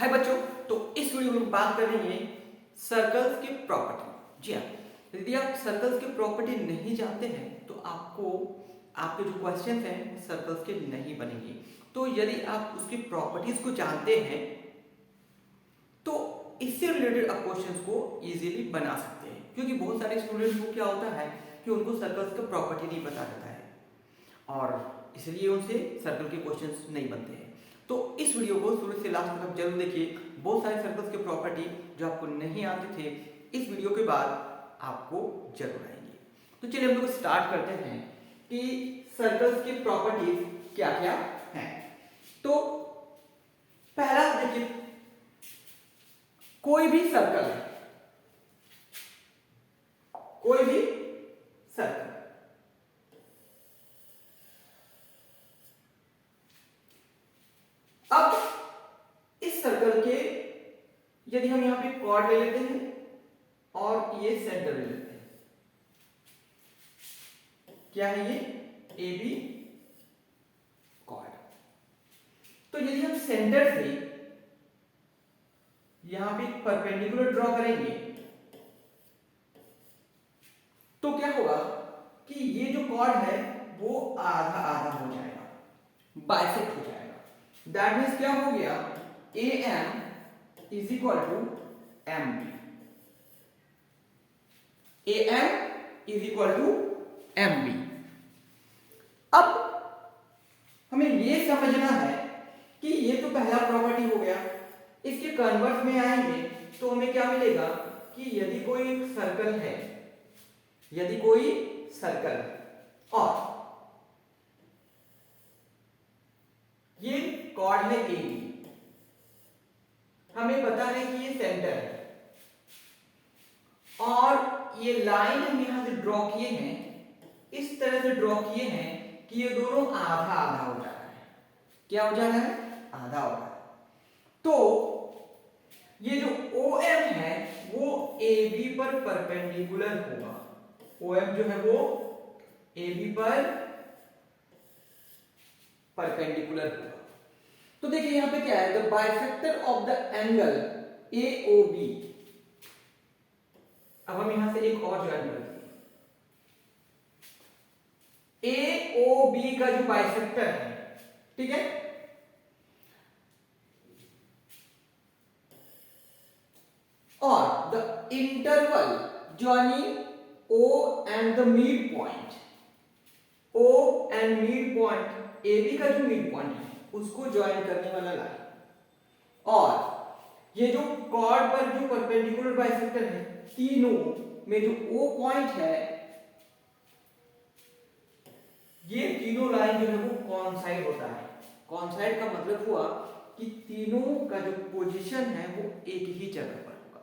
हाय बच्चों, तो इस वीडियो में बात करेंगे सर्कल्स की प्रॉपर्टी। जी हाँ, यदि आप सर्कल्स की प्रॉपर्टी नहीं जानते हैं तो आपको आपके जो क्वेश्चंस हैं सर्कल्स के नहीं बनेंगे। तो यदि आप उसकी प्रॉपर्टीज को जानते हैं तो इससे रिलेटेड आप क्वेश्चंस को इजीली बना सकते हैं, क्योंकि बहुत सारे स्टूडेंट्स को क्या होता है कि उनको सर्कल्स का प्रॉपर्टी नहीं पता रहता है और इसलिए उनसे सर्कल के क्वेश्चंस नहीं बनते हैं। तो इस वीडियो को शुरू से लास्ट तक जरूर देखिए। बहुत सारे सर्कल्स के प्रॉपर्टी जो आपको नहीं आते थे इस वीडियो के बाद आपको जरूर आएंगे। तो चलिए हम लोग स्टार्ट करते हैं कि सर्कल्स की प्रॉपर्टीज क्या क्या हैं। तो पहला देखिए, कोई भी सर्कल है, कोई भी सर्कल, अब इस सर्कल के यदि हम यहां पे कॉर्ड ले लेते हैं और ये सेंटर ले लेते हैं, क्या है ये ए बी कॉर्ड। तो यदि हम सेंटर से यहां पे परपेंडिकुलर ड्रॉ करेंगे तो क्या होगा कि ये जो कॉर्ड है वो आधा आधा हो जाएगा, बाइसेक्ट हो जाएगा। दैट मीन्स क्या हो गया, A M is equal to M B, A M is equal to M B. अब हमें ये समझना है कि ये तो पहला प्रॉपर्टी हो गया। इसके कन्वर्स में आएंगे तो हमें क्या मिलेगा कि यदि कोई सर्कल है, यदि कोई सर्कल और ये कॉर्ड है ए बी, हमें पता है कि ये सेंटर है और ये लाइन हम यहां से ड्रॉ किए हैं, इस तरह से ड्रॉ किए हैं कि ये दोनों आधा आधा हो जा रहा है। क्या हो जा रहा है, आधा हो रहा है। तो ये जो OM है वो AB पर परपेंडिकुलर होगा। OM जो है वो AB पर परपेंडिकुलर होगा। तो देखिए यहां पे क्या है, the bisector of the angle AOB। अब हम यहां से एक और ज्वाइन करते हैं, AOB का जो बाइसेक्टर है, ठीक है, और the interval joining O and the mid point, O and mid point, AB का जो मिड पॉइंट है उसको ज्वाइन करने वाला लाइन, और ये जो कॉर्ड पर जो परपेंडिकुलर बाइसेक्टर है तीनों में जो O पॉइंट है, ये तीनों लाइन जो है वो कॉन्साइड होता है। कॉन्साइड का मतलब हुआ कि तीनों का जो पोजीशन है वो एक ही जगह पर होगा।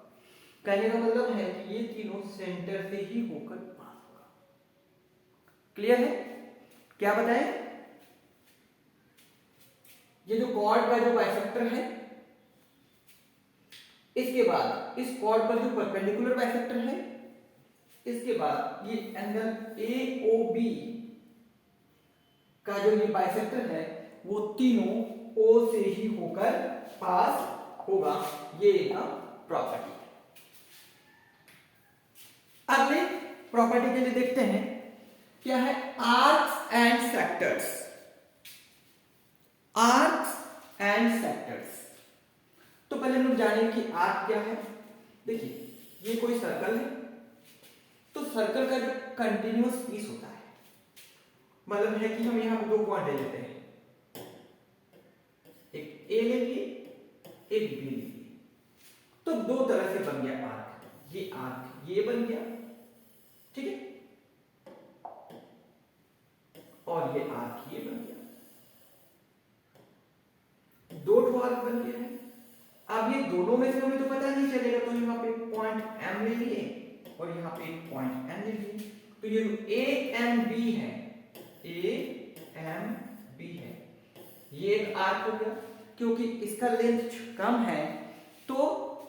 कहने का मतलब है कि ये तीनों सेंटर से ही होकर पास होगा। क्लियर है? क्या बताएं, ये जो कॉर्ड का जो बाइसेक्टर है, इसके बाद इस कॉर्ड पर जो परपेंडिकुलर बाइसेक्टर है, इसके बाद ये एंगल AOB का जो ये बाइसेक्टर है वो तीनों O से ही होकर पास होगा। ये एक प्रॉपर्टी है। अगले प्रॉपर्टी के लिए देखते हैं क्या है, arcs and sectors. Arcs and sectors, तो पहले हम लोग जानेंगे कि आर्क क्या है। देखिए ये कोई सर्कल है, तो सर्कल का जो कंटिन्यूअस पीस होता है, मतलब है कि हम यहां दो पॉइंट ले लेते हैं, एक ए ले लिए एक बी ले लिए, तो दो तरह से बन गया आर्क। ये आर्क ये बन गया, ठीक है, और ये आर्क ये बन गया, दो ठो आर्क बन गया है। अब ये दोनों में से हमें तो पता नहीं चलेगा, तो यहाँ पे पॉइंट M ले लिए और यहाँ पे एक पॉइंट N ले लिए। तो ये जो AMB है, AMB है, ये एक आर्क हो गया। क्योंकि इसका लेंथ कम है तो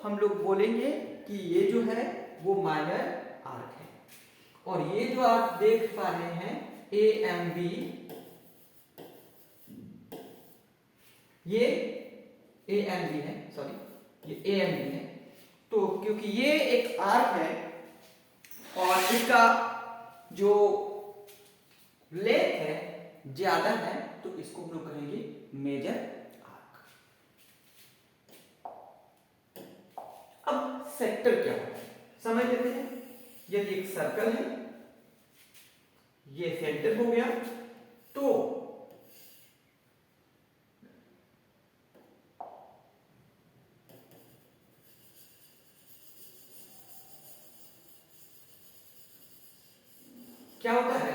हम लोग बोलेंगे कि ये जो है वो माइनर आर्क है। और ये जो आप देख पा रहे हैं AMB, ये ए एंड बी है, सॉरी ये ए एंड बी है। तो क्योंकि ये एक आर्क है और इसका जो लेंथ है ज्यादा है तो इसको हम लोग कहेंगे मेजर आर्क। अब सेक्टर क्या होता है समझ लेते हैं। यदि एक सर्कल है, ये सेंटर हो गया, तो क्या होता है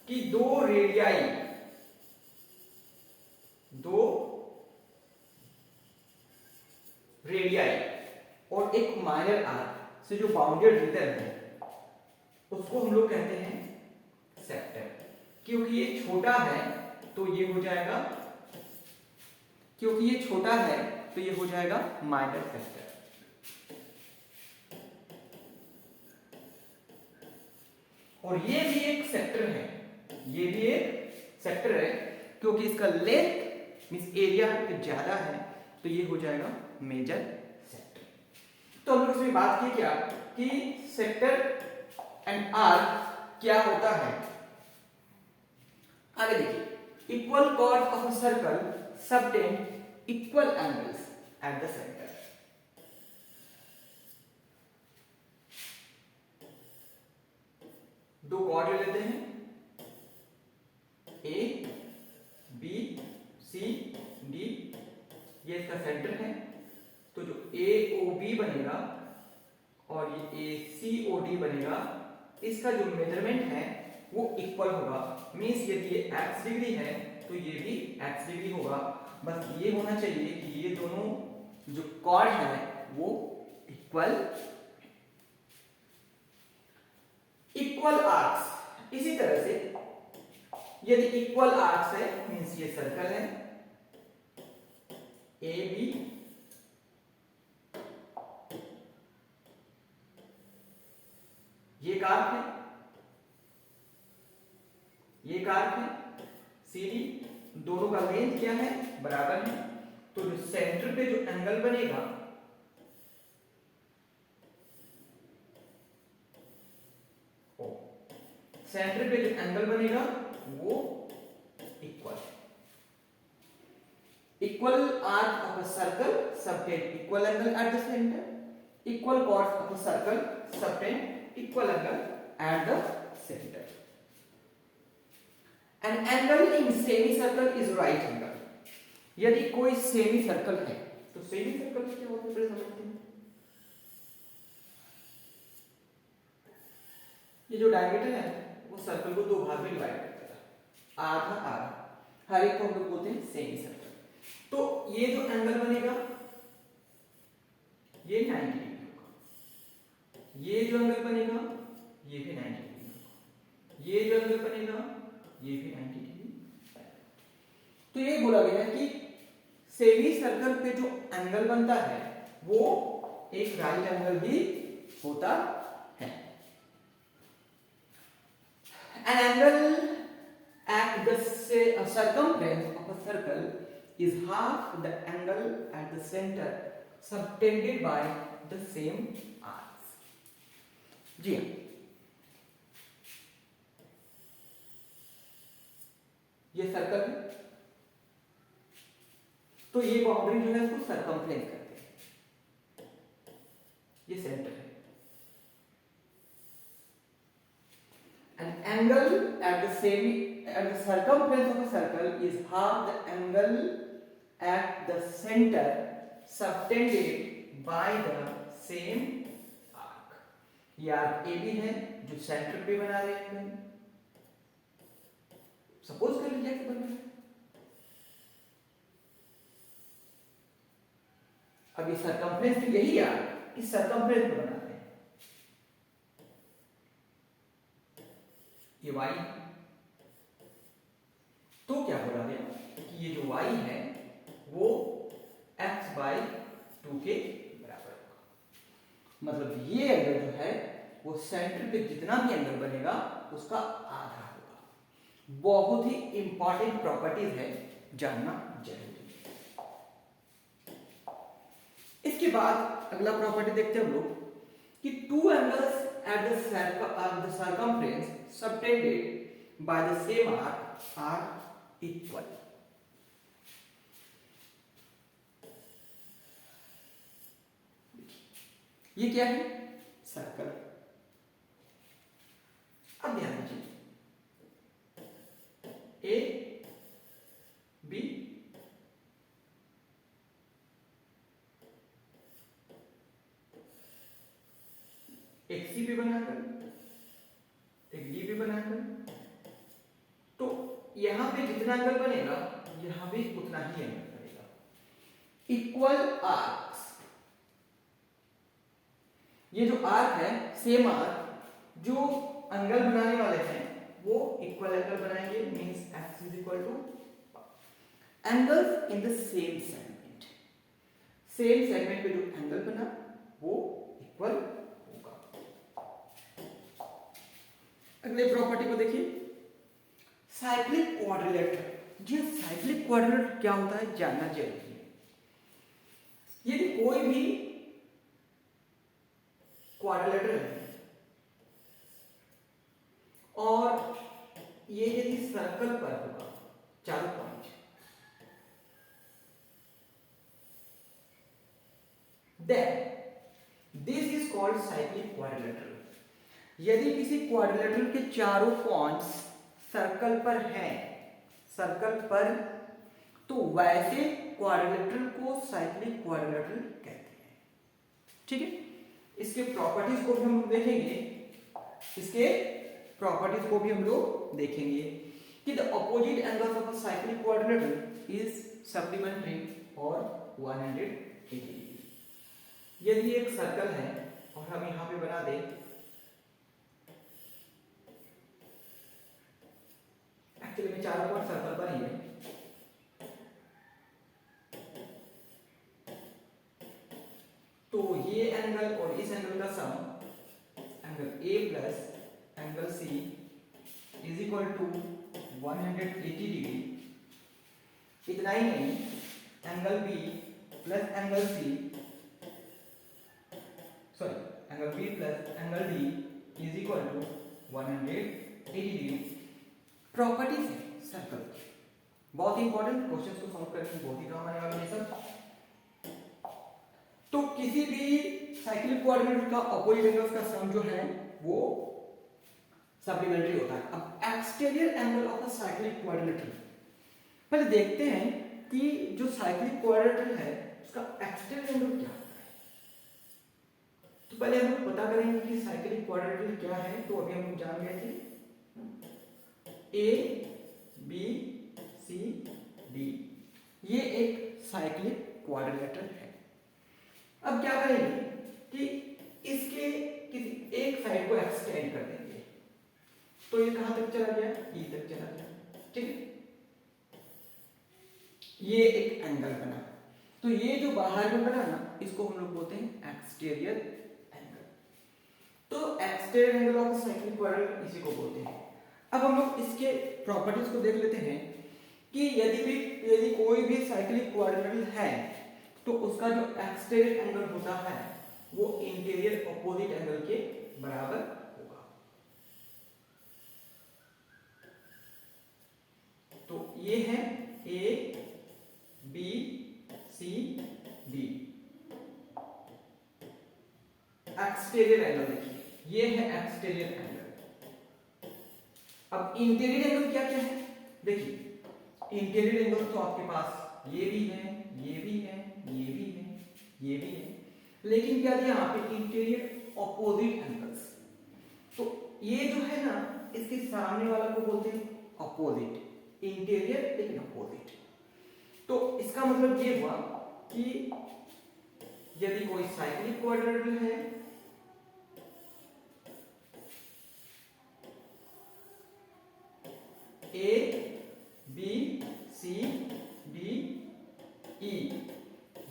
कि दो रेडियाई और एक माइनर आर्क से जो बाउंडेड रीजन है उसको हम लोग कहते हैं सेक्टर। क्योंकि ये छोटा है तो ये हो जाएगा, क्योंकि ये छोटा है तो ये हो जाएगा माइनर सेक्टर। और ये भी एक सेक्टर है, ये भी एक सेक्टर है क्योंकि इसका लेंथ मींस एरिया ज्यादा है तो ये हो जाएगा मेजर सेक्टर। तो हम लोग इसमें बात की क्या कि सेक्टर एंड आर्क क्या होता है। आगे देखिए, equal cord of a circle subtend equal angles at the centre. दो कॉर्ड ले लेते हैं ए बी सी डी, ये इसका सेंटर है। तो जो ए ओ बी बनेगा और ये ए सी ओ डी बनेगा, इसका जो मेजरमेंट है वो इक्वल होगा। मींस यदि ये x डिग्री है तो ये भी x डिग्री होगा। बस ये होना चाहिए कि ये दोनों जो कॉर्ड है वो इक्वल आर्क्स। इसी तरह से यदि इक्वल आर्क्स है मींस ये सर्कल है ए बी, ये आर्क है, ये आर्क है सी डी, दोनों का लेंथ क्या है बराबर है। तो जो सेंटर पे जो एंगल बनेगा सेंटर पे जो एंगल बनेगा वो इक्वल है। Equal arc of a circle subtend equal angle at the centre. Equal chords of a circle subtend equal angle at the centre. An angle in semicircle is right angle। यदि कोई semi circle है तो semi circle क्या होता है पहले समझते हैं। ये जो डायमीटर है वो सर्कल को दो भाग में डिवाइड करता है, आधा आधा, हर एक को हम लोग बोलते हैं सेमी सर्कल। तो ये जो एंगल बनेगा ये 90 डिग्री होगा, ये जो एंगल बनेगा ये भी 90 डिग्री होगा, ये जो एंगल बनेगा ये भी 90 डिग्री। तो ये बोला गया है कि सेमी सर्कल पे जो एंगल बनता है वो एक राइट एंगल भी होता है। An angle at the circumference of a circle is half the angle at the center subtended by the same arcs। जी हाँ, ये सर्कल है तो ये बाउंड्री जो है उसको सर्कमफ्रेंस करते हैं, ये सेंटर है। An angle at the circumference of a circle is half the angle at the center subtended by the same arc। ये आर्क ए बी है जो सेंटर पे बना रहे हैं। सपोज कर लीजिए कि बना है, अब ये सर्कमफ्रेंस तो यही आर्क इस सर्कमफ्रेंस पे बना रहे हैं। ये y, तो क्या बोला गया कि ये जो y है वो x/2 के बराबर होगा। मतलब ये एंगल जो है वो सेंटर पे जितना भी एंगल बनेगा उसका आधा होगा। बहुत ही इंपॉर्टेंट प्रॉपर्टीज है, जानना जरूरी है। इसके बाद अगला प्रॉपर्टी देखते हैं हम लोग कि two angles at the circumference subtended by the same arc are equal. ये क्या है? सर्कल। अब ध्यान दीजिए, ए बी एक सी भी बनाकर एक डी भी बनाकर, तो यहां पे जितना एंगल बनेगा यहां भी उतना ही एंगल बनेगा। इक्वल आर्क्स, ये जो आर्क है सेम आर्क, जो एंगल बनाने वाले हैं वो इक्वल एंगल बनाएंगे, means x is equal two angles in the same segment. Same segment पे जो एंगल बना वो इक्वल होगा। अगले प्रॉपर्टी को देखिए, साइक्लिक क्वाड्रिलेटरल। जी साइक्लिक क्वाड्रिलेटरल क्या होता है जानना जरूरी है। यदि कोई भी क्वाड्रिलेटरल है और ये यदि सर्कल पर होगा चारों point, then this is called cyclic quadrilateral. यदि किसी क्वाड्रिलेटरल के चारों पॉइंट्स सर्कल पर हैं, सर्कल पर, तो वैसे क्वाड्रिलेटरल को साइक्लिक क्वाड्रिलेटरल कहते हैं। ठीक है, इसके प्रॉपर्टीज को भी हम देखेंगे, इसके प्रॉपर्टीज को भी हम लोग देखेंगे कि the opposite angles of a cyclic quadrilateral is supplementary और 180 डिग्री। यदि एक सर्कल है और हम यहां पे बना दें, एक्चुअली में चारों पॉइंट सर्कल पर ही है, तो ये एंगल और इस एंगल का sum, angle A plus angle C is equal to 180 degree. इतना ही नहीं, angle B plus angle C, sorry angle B plus angle D is equal to 180 degree. Properties है सर्कल की, बहुत इंपॉर्टेंट, क्वेश्चंस को सॉल्व करने में बहुत ही काम आने वाला है सब। तो किसी भी साइक्लिक क्वाड्रिलेटरल का अपोजिट एंगल्स का सम जो है वो सप्लीमेंट्री होता है। अब exterior angle of the cyclic quadrilateral, पहले देखते हैं कि जो साइक्लिक क्वाड्रिलेटरल है उसका एक्सटीरियर एंगल क्या होता है। तो पहले हम लोग पता करेंगे कि साइक्लिक क्वाड्रिलेटरल क्या है। तो अभी हम लोग जान गए थे ए बी सी डी, ये एक साइक्लिक क्वाड्रिलेटरल है। अब क्या करेंगे कि इसके किसी एक साइड को एक्सटेंड कर देंगे, तो ये कहां तक चला गया? ई तक चला गया। ठीक है, ये एक एंगल बना, तो ये जो बाहर में बना ना, इसको हम लोग बोलते हैं एक्सटीरियर एंगल। तो exterior angle of cyclic quadrilateral इसी को बोलते हैं। अब हम लोग इसके प्रॉपर्टीज को देख लेते हैं कि यदि कोई भी साइक्लिक क्वाड्रिलेटरल है तो उसका जो एक्सटीरियर एंगल होता है वो इंटीरियर ऑपोजिट एंगल के बराबर होगा। तो ये है A B C D, exterior angle देखिए, ये है एक्सटीरियर एंगल। अब इंटीरियर एंगल क्या क्या है देखिए, इंटीरियर एंगल तो आपके पास ये भी है, ये भी है, ये भी है, ये भी है, लेकिन क्या दिया यहाँ पे इंटीरियर ऑपोजिट एंगल्स। तो ये जो है ना, इसके सामने वाला को बोलते हैं ऑपोजिट, इंटीरियर लेकिन ऑपोजिट। तो इसका मतलब ये हुआ कि यदि कोई साइक्लिक क्वाड्रिलेटरल है A B C D E,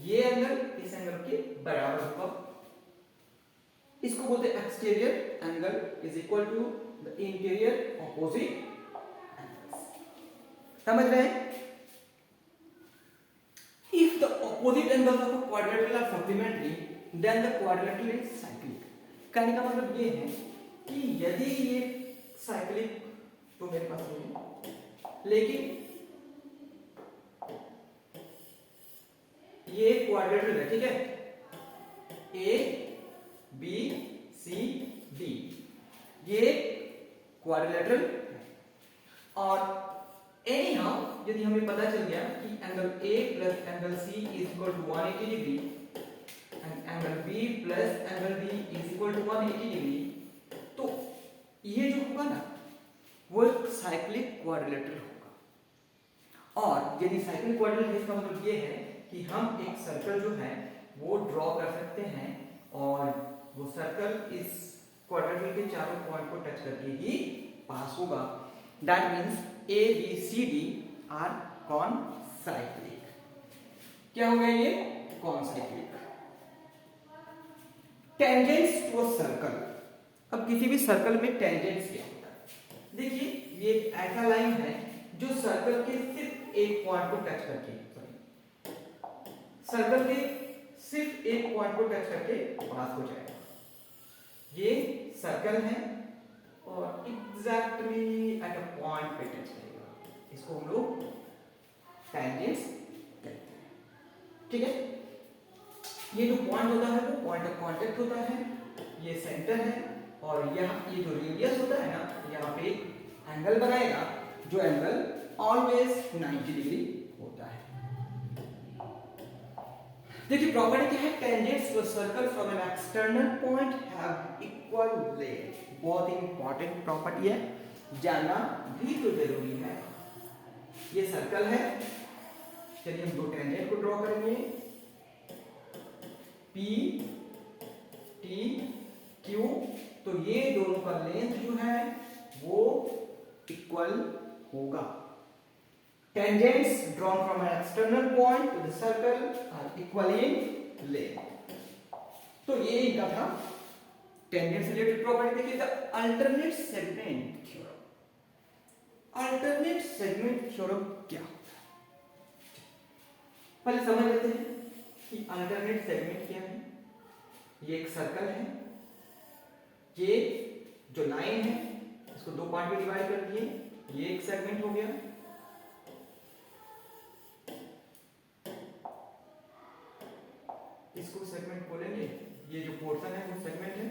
ये एंगल इस एंगल के बराबर होगा, इसको बोलते हैं exterior angle is equal to the interior opposite angles. समझ रहे हैं? If the opposite angles of a quadrilateral are supplementary, then the quadrilateral is cyclic. कहने का मतलब ये है कि यदि ये साइक्लिक तो मेरे पास नहीं है, लेकिन ये क्वाड्रिलेटरल है, ठीक है, ए बी सी डी, ये क्वाड्रिलेटरल और एनी हाउ यदि हमें पता चल गया कि angle A plus angle C is equal to 180 degree and angle B plus angle D is equal to 180 degree, तो ये जो होगा ना वो एक साइक्लिक क्वाड्रिलेटरल होगा। और यदि साइक्लिक क्वाड्रिलेटरल है इसका मतलब ये है कि हम एक सर्कल जो है वो ड्रॉ कर सकते हैं और वो सर्कल इस क्वाड्रिलेटरल के चारों पॉइंट को टच करके ही पास होगा। That means A B C D are concyclic. क्या हो गया ये? Concyclic. Tangents to a circle. अब किसी भी सर्कल में टेंजेंट्स क्या होता है? देखिए ये एक ऐसा लाइन है जो सर्कल के सिर्फ एक पॉइंट को टच करके, सर्कल के सिर्फ एक पॉइंट को टच करके पास हो जाएगा। ये सर्कल है और एग्जैक्टली एट अ पॉइंट पे टच करेगा, इसको हम लोग टेंजेंट्स कहते हैं, ठीक है। ये जो पॉइंट होता है वो पॉइंट ऑफ कांटेक्ट होता है, ये सेंटर है और यहाँ ये जो रेडियस होता है ना, यहाँ पे एंगल बनाएगा जो एंगल ऑलवेज 90 डिग्री होता है। देखिए प्रॉपर्टी क्या है? Tangents to a circle from an external point have equal length. बहुत ही इंपॉर्टेंट प्रॉपर्टी है, जानना भी तो जरूरी है। ये सर्कल है, चलिए हम दो टेंजेंट को ड्रॉ करेंगे, P T Q, तो ये दोनों का लेंथ जो है वो इक्वल होगा। Tangents drawn from an external point to the circle are equal in length. तो ये इनका था टेंजेंट से रिलेटेड प्रॉपर्टी। देखिए the alternate segment theorem. Alternate segment theorem क्या होता है? पहले समझ लेते हैं कि अल्टरनेट सेगमेंट क्या है। ये एक सर्कल है, ये जो लाइन है इसको दो पार्ट में डिवाइड कर दिए, ये एक सेगमेंट हो गया। इसको सेगमेंट बोलेंगे, ये जो पोर्शन है वो सेगमेंट है।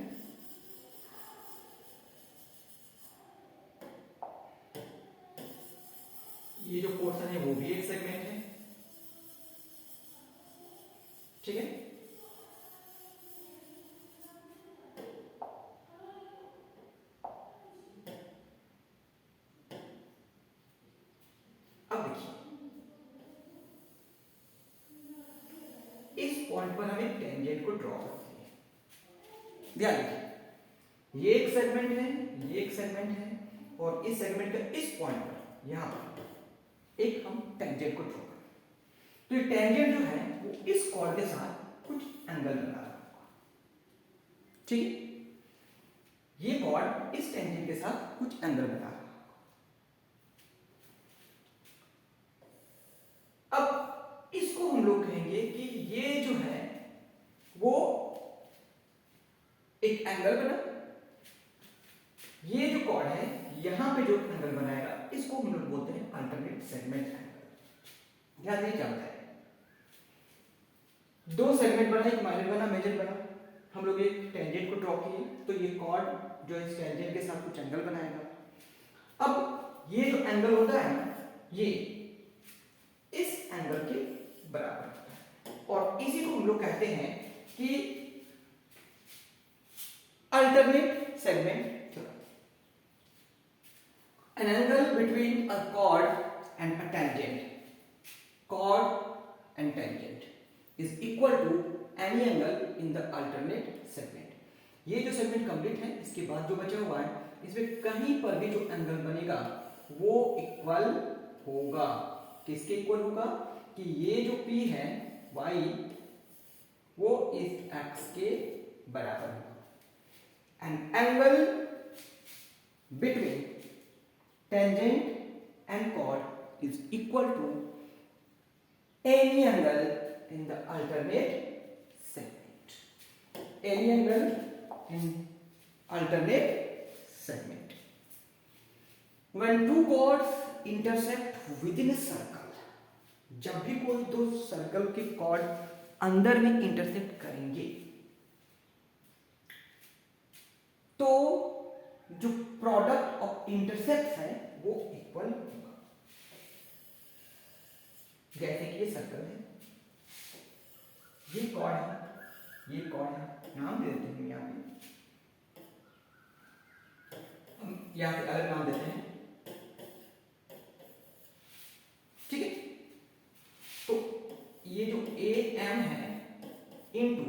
ये जो पोर्शन है वो भी एक सेगमेंट है, ठीक है। अब देखिए इस पॉइंट पर हमें टेंजेंट को ड्रॉ करते हैं। ध्यान रखिए ये एक सेगमेंट है, ये एक सेगमेंट है और इस सेगमेंट का इस पॉइंट पर यहां पर एक हम टेंजेंट को ड्रॉ करें। तो ये टेंजेंट जो है वो इस कॉर्ड के साथ कुछ एंगल बना रहा होगा, ठीक है। ये कॉर्ड इस टेंजेंट के साथ कुछ एंगल बना रहा होगा। अब इसको हम लोग कहेंगे कि ये जो है वो एक एंगल बना, ये जो कॉर्ड है यहां पे जो एंगल बनाएगा इसको हम लोग बोलते हैं अल्टरनेट सेगमेंट एंगल। ध्यान दीजिए क्या होता है, दो सेगमेंट बना, एक माइनर बना, मेजर बना। हम लोग एक टेंजेंट को ड्रॉ किए तो ये कॉर्ड जो इस टेंजेंट के साथ कुछ एंगल बनाएगा। अब ये जो एंगल होता है ना, ये इस एंगल के बराबर होता है और इसी को हम लोग कहते हैं कि alternate segment theorem. An angle between a chord and a tangent, chord and tangent is equal to any angle in the alternate segment. ये जो सेगमेंट कंप्लीट है इसके बाद जो बचा हुआ है इसमें कहीं पर भी जो एंगल बनेगा वो इक्वल होगा। किसके इक्वल होगा? कि ये जो P है y वो इस x के बराबर होगा। An angle between tangent and chord is equal to any angle in the alternate segment. Any angle in alternate segment. When two chords intersect within a circle, जब भी कोई दो सर्कल के कॉर्ड अंदर में इंटरसेक्ट करेंगे तो जो प्रोडक्ट ऑफ इंटरसेक्ट है वो इक्वल होगा। जैसे कि ये सर्कल है, ये कॉर्ड है, ये कॉर्ड है, नाम दे देते हैं यहाँ पे, हम यहाँ पे अलग नाम देते हैं, ठीक है। तो ये जो ए एम है इनटू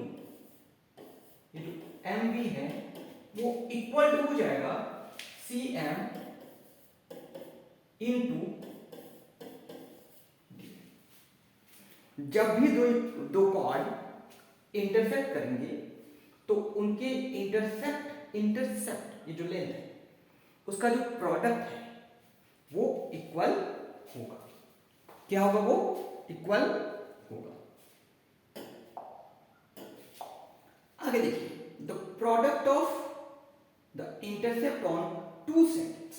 ये जो एम बी है वो इक्वल टू हो जाएगा सी एम इनटू डी। जब भी दो कॉर्ड इंटरसेक्ट करेंगे तो उनके इंटरसेप्ट ये जो लेंथ है उसका जो प्रोडक्ट है वो इक्वल होगा। क्या होगा? वो इक्वल होगा। आगे देखिए, the product of the intercept on two seconds.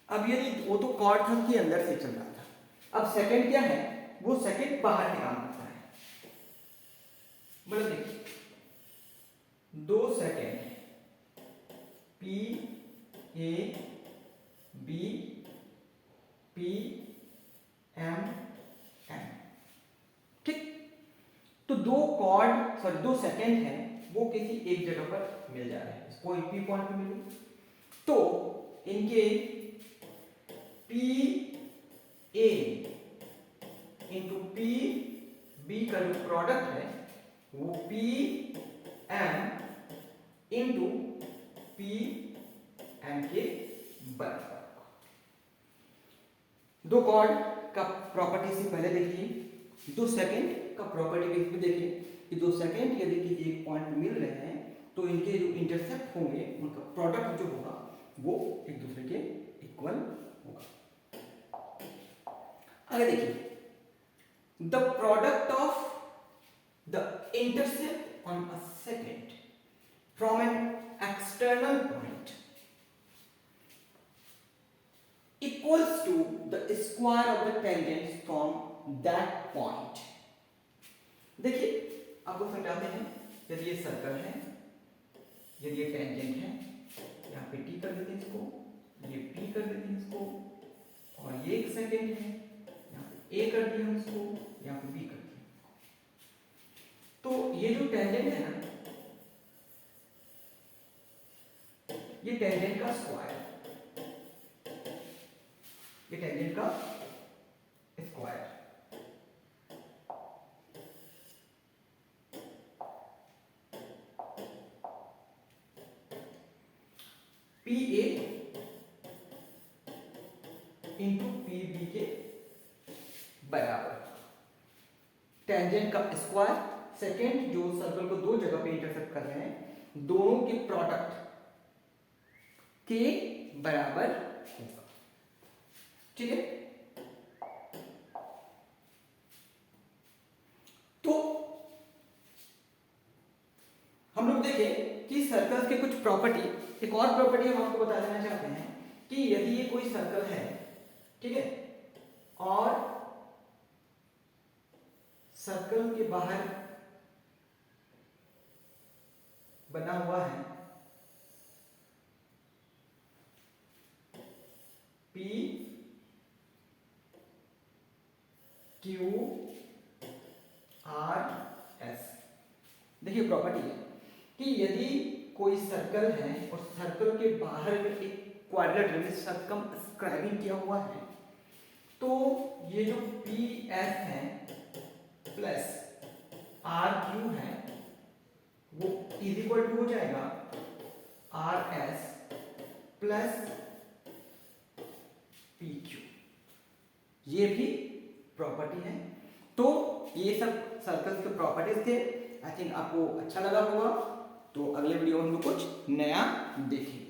अब यदि वो तो कॉर्ड था कि अंदर से चल रहा था, अब सेकंड क्या है? वो सेकंड बाहर से काम करता है। मतलब देखिए, 2 second P A B P M M, ठीक। तो दो सेकेंड है वो किसी एक जगह पर मिल जा रहे हैं, कोई भी पॉइंट पे मिले तो इनके P A into P B का जो प्रोडक्ट है वो P M into P M के बराबर। दो कॉर्ड का प्रॉपर्टी से पहले देखिए, 2 सेकेंड का प्रॉपर्टी बेस पे देखिए कि 2 सेकेंड यदि किसी एक पॉइंट मिल रहे हैं तो इनके जो इंटरसेप्ट होंगे उनका प्रोडक्ट जो होगा वो एक दूसरे के इक्वल होगा। आगे देखिए, the product of the intercept on a second from an external point equals to the square of the tangent from that point। देखिए, आपको समझाते हैं, यदि ये सर्कल है, यदि ये टेंजेंट है, यहाँ पे टी कर देते हैं इसको, ये पी कर देते हैं इसको, और ये 1 सेकेंड है, यहाँ पे ए कर दिया हम इसको, यहाँ पे बी कर दिया। तो ये जो टेंजेंट है ना, ये टेंजेंट का स्क्वायर, ये टेंजेंट का square, P A into P B के बराबर। टेंजेंट का स्क्वायर, सेकेंड जो सर्कल को दो जगह पे इंटरसेक्ट कर रहे हैं, दोनों के प्रोडक्ट के बराबर होगा, ठीक है। तो हम लोग देखें कि सर्कल्स के कुछ प्रॉपर्टी, एक और प्रॉपर्टी हम आपको बता देना चाहते हैं कि यदि ये कोई सर्कल है, ठीक है, और सर्कल के बाहर बना हुआ है P Q R S। देखिए, प्रॉपर्टी है कि यदि कोई सर्कल है और सर्कल के बाहर में एक क्वाड्रेटर में सर्कमस्क्राइबिंग किया हुआ है, तो ये जो पी एस है प्लस आर क्यू है वो इज इक्वल टू हो जाएगा R S plus P Q. ये भी प्रॉपर्टी है। तो ये सब सर्कल्स के प्रॉपर्टीज थे। आई थिंक आपको अच्छा लगा होगा। तो अगले वीडियो में हम लोग कुछ नया देखेंगे।